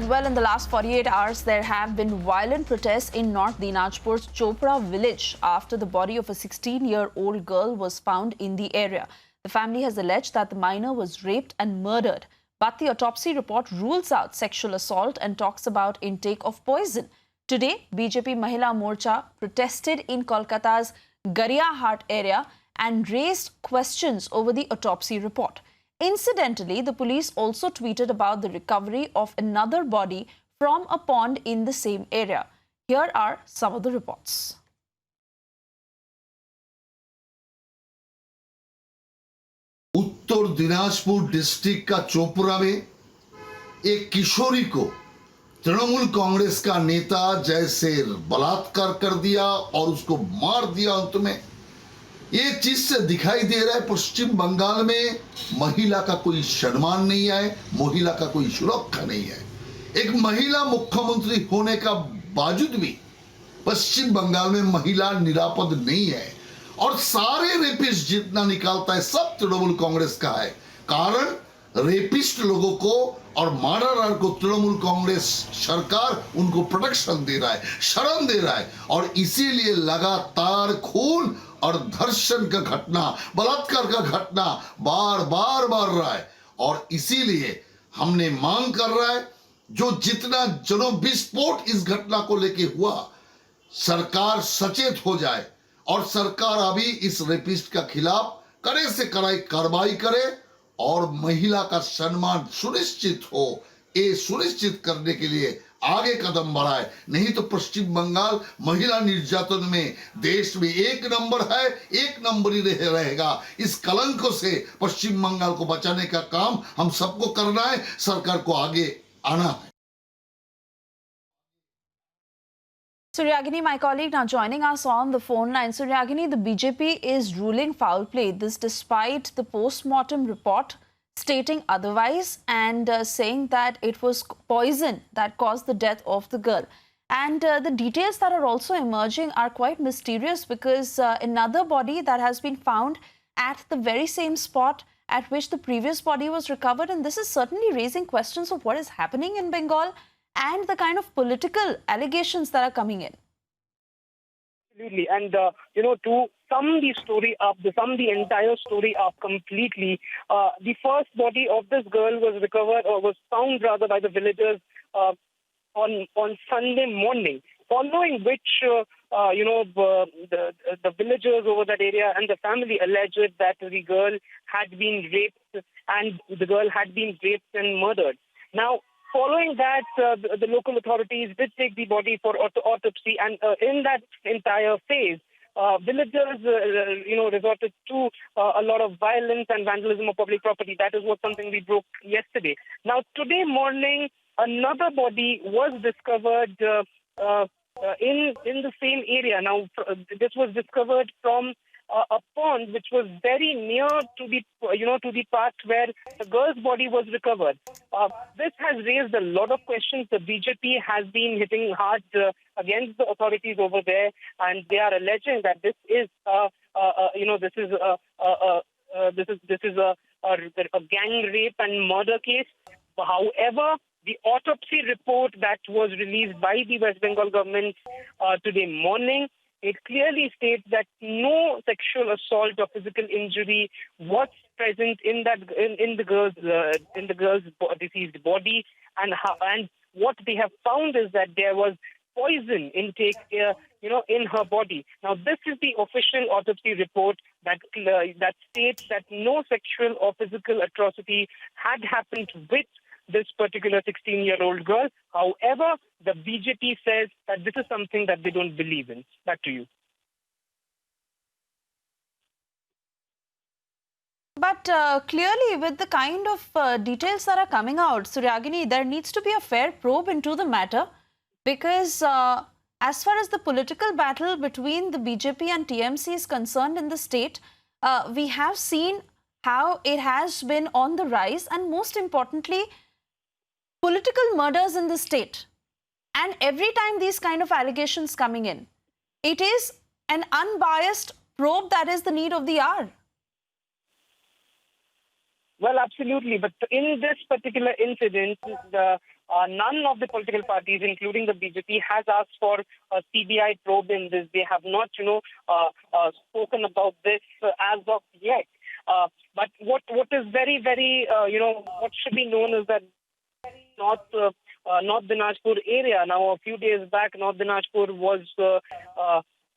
And well, in the last 48 hours, there have been violent protests in North Dinajpur's Chopra village after the body of a 16-year-old girl was found in the area. The family has alleged that the minor was raped and murdered, but the autopsy report rules out sexual assault and talks about intake of poison. Today, BJP Mahila Morcha protested in Kolkata's Gariyahat area and raised questions over the autopsy report. Incidentally, the police also tweeted about the recovery of another body from a pond in the same area. Here are some of the reports. Uttar Dinajpur district का चोपड़ा में एक किशोरी को तृणमूल कांग्रेस का नेता जैसे बलात्कार कर दिया और उसको मार दिया। अंत में ये चीज से दिखाई दे रहा है पश्चिम बंगाल में महिला का कोई सम्मान नहीं है, महिला का कोई सुरक्षा नहीं है। एक महिला मुख्यमंत्री होने का बावजूद भी पश्चिम बंगाल में महिला निरापद नहीं है और सारे रेपिस्ट जितना निकालता है सब तृणमूल कांग्रेस का है। कारण रेपिस्ट लोगों को और मर्डरर को तृणमूल कांग्रेस सरकार उनको प्रोटेक्शन दे रहा है, शरण दे रहा है और इसीलिए लगातार खून और धर्षण का घटना, बलात्कार का घटना बार बार बढ़ रहा है। और इसीलिए हमने मांग कर रहा है जो जितना विस्फोट इस घटना को लेके हुआ, सरकार सचेत हो जाए और सरकार अभी इस रेपिस्ट का खिलाफ कड़े से कड़ाई कार्रवाई करे और महिला का सम्मान सुनिश्चित हो, ये सुनिश्चित करने के लिए आगे कदम बढ़ाए। नहीं तो पश्चिम बंगाल महिला निर्यातन में देश में एक नंबर है, एक नंबर ही रहेगा। इस कलंक से पश्चिम बंगाल को बचाने का काम हम सबको करना है, सरकार को आगे आना है। Suryagini, my colleague, now joining us on the phone line. Suryagini, the BJP is ruling foul play. This despite the post-mortem report stating otherwise and saying that it was poison that caused the death of the girl. And the details that are also emerging are quite mysterious because another body that has been found at the very same spot at which the previous body was recovered. And this is certainly raising questions of what is happening in Bengal and the kind of political allegations that are coming in. Absolutely. And, to sum the story up, to sum the entire story up completely, the first body of this girl was recovered or was found rather by the villagers on Sunday morning, following which, the villagers over that area and the family alleged that the girl had been raped and murdered. Now, following that, the local authorities did take the body for autopsy, and in that entire phase, villagers, resorted to a lot of violence and vandalism of public property. That is something we broke yesterday. Now, today morning, another body was discovered in the same area. Now, this was discovered from a pond which was very near to the part where the girl's body was recovered. This has raised a lot of questions. The BJP has been hitting hard against the authorities over there, and they are alleging that this is a gang rape and murder case. However, the autopsy report that was released by the West Bengal government today morning, it clearly states that no sexual assault or physical injury was present in the girl's deceased body, and what they have found is that there was poison intake, in her body. Now, this is the official autopsy report that states that no sexual or physical atrocity had happened with this particular 16-year-old girl. However, the BJP says that this is something that they don't believe in. Back to you. But clearly, with the kind of details that are coming out, Suryagini, there needs to be a fair probe into the matter because as far as the political battle between the BJP and TMC is concerned in the state, we have seen how it has been on the rise, and most importantly, political murders in the state. And every time these kind of allegations coming in, it is an unbiased probe that is the need of the hour. Well, absolutely. But in this particular incident, none of the political parties, including the BJP, has asked for a CBI probe in this. They have not, spoken about this as of yet. But what is very, very, what should be known is that North Dinajpur area. Now, a few days back, North Dinajpur was,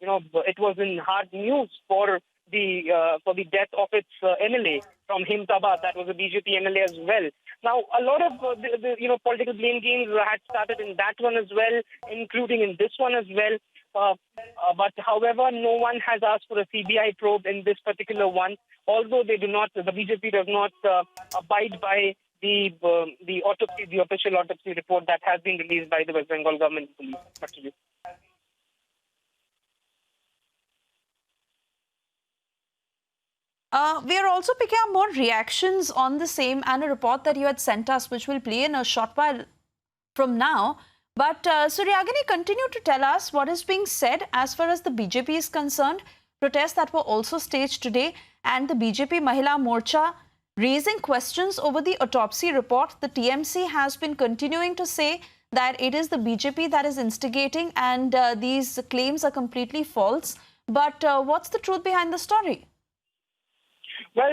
it was in hard news for the death of its MLA from Himtabad. That was a BJP MLA as well. Now, a lot of political blame games had started in that one as well, including in this one as well. But however, no one has asked for a CBI probe in this particular one, although they do not. The BJP does not abide by the autopsy, the official autopsy report that has been released by the West Bengal government police. Back to you. We are also picking up more reactions on the same and a report that you had sent us, which will play in a short while from now. But Suryagini, continue to tell us what is being said as far as the BJP is concerned. Protests that were also staged today, and the BJP Mahila Morcha raising questions over the autopsy report. The TMC has been continuing to say that it is the BJP that is instigating, and these claims are completely false. But what's the truth behind the story? Well,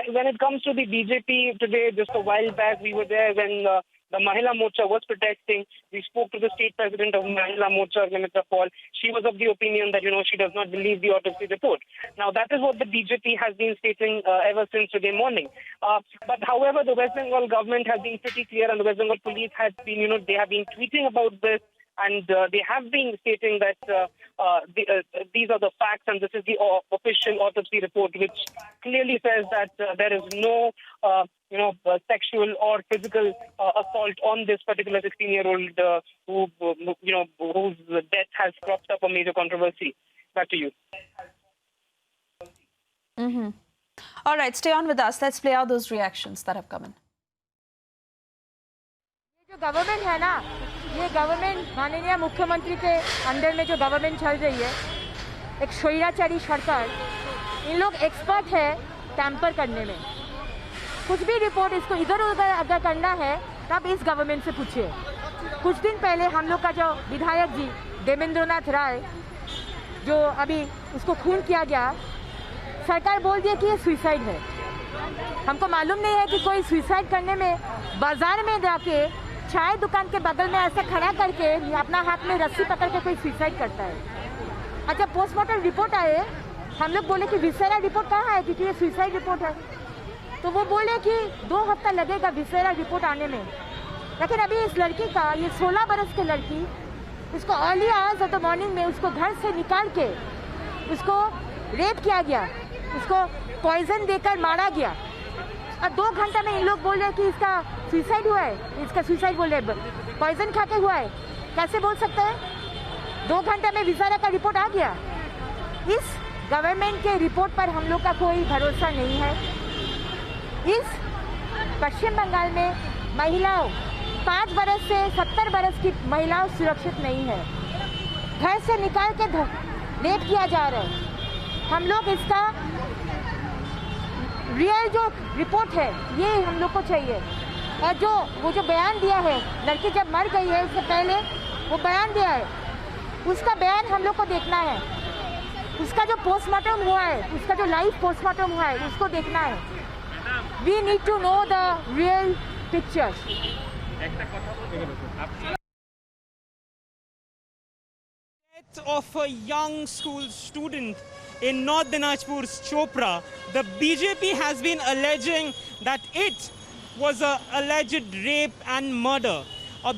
when it comes to the BJP today, just a while back, we were there when the Mahila Morcha was protesting. We spoke to the state president of Mahila Morcha, Agnimitra Paul. She was of the opinion that, she does not believe the autopsy report. Now, that is what the BJP has been stating ever since today morning. But however, the West Bengal government has been pretty clear, and the West Bengal police has been, they have been tweeting about this. And they have been stating that these are the facts, and this is the official autopsy report, which clearly says that there is no, sexual or physical assault on this particular 16-year-old whose death has cropped up a major controversy. Back to you. All right, stay on with us. Let's play out those reactions that have come in. Government है ना, ये government माननीय मुख्यमंत्री के under में जो government चल रही है, एक स्वैराचारी सरकार, इन लोग एक्सपर्ट है टैंपर करने में. कुछ भी रिपोर्ट इसको इधर उधर अगर करना है तब इस गवर्नमेंट से पूछिए. कुछ दिन पहले हम लोग का जो विधायक जी देवेंद्रनाथ राय, जो अभी उसको खून किया गया, सरकार बोल दिया कि ये सुसाइड है. हमको मालूम नहीं है कि कोई सुसाइड करने में बाजार में जाके चाय दुकान के बगल में ऐसे खड़ा करके अपना हाथ में रस्सी पकड़ के कोई सुसाइड करता है. अच्छा, पोस्टमार्टम रिपोर्ट आए, हम लोग बोले कि विसेरा रिपोर्ट कहाँ है, क्योंकि ये सुसाइड रिपोर्ट है. तो वो बोले कि 2 हफ्ता लगेगा विसेरा रिपोर्ट आने में. लेकिन अभी इस लड़की का, ये 16 बरस की लड़की, उसको early hours of the morning में उसको घर से निकाल के उसको रेप किया गया, उसको पॉइजन देकर मारा गया. और 2 घंटे में इन लोग बोल रहे हैं कि इसका सुसाइड हुआ है. इसका सुसाइड बोल रहे, पॉइजन खा के हुआ है. कैसे बोल सकते हैं? 2 घंटे में विसारा का रिपोर्ट आ गया. इस गवर्नमेंट के रिपोर्ट पर हम लोग का कोई भरोसा नहीं है. इस पश्चिम बंगाल में महिलाओं 5 बरस से 70 बरस की महिलाओं सुरक्षित नहीं है. घर से निकाल के रेप किया जा रहा है. हम लोग इसका रियल जो रिपोर्ट है ये हम लोग को चाहिए. और वो जो बयान दिया है, लड़की जब मर गई है उससे पहले वो बयान दिया है, उसका बयान हम लोग को देखना है. उसका जो पोस्टमार्टम हुआ है, उसका जो लाइव पोस्टमार्टम हुआ है, उसको देखना है. We need to know the real pictures. Of a young school student in North Dinajpur's Chopra, the BJP has been alleging that it was an alleged rape and murder.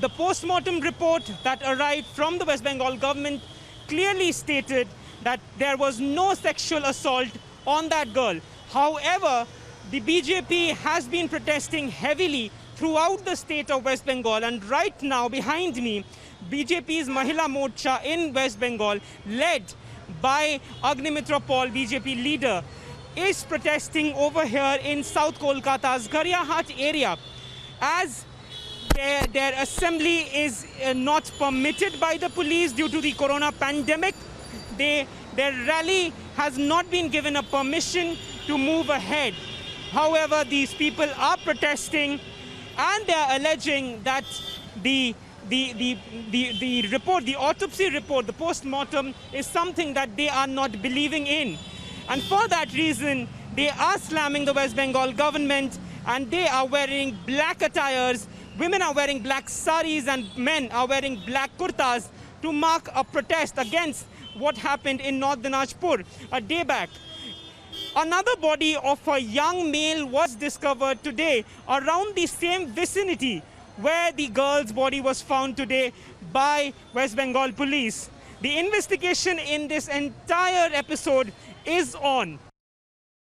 The post-mortem report that arrived from the West Bengal government clearly stated that there was no sexual assault on that girl. However, the BJP has been protesting heavily throughout the state of West Bengal, and right now behind me, BJP's Mahila Morcha in West Bengal, led by Agnimitra Paul, BJP leader, is protesting over here in South Kolkata's Gariahat area, as their assembly is not permitted by the police due to the corona pandemic. Their rally has not been given a permission to move ahead. However, these people are protesting, and they are alleging that the report, the autopsy report, the post-mortem is something that they are not believing in. And for that reason, they are slamming the West Bengal government, and they are wearing black attires. Women are wearing black saris and men are wearing black kurtas to mark a protest against what happened in North Dinajpur a day back. Another body of a young male was discovered today around the same vicinity where the girl's body was found today by West Bengal police. The investigation in this entire episode is on.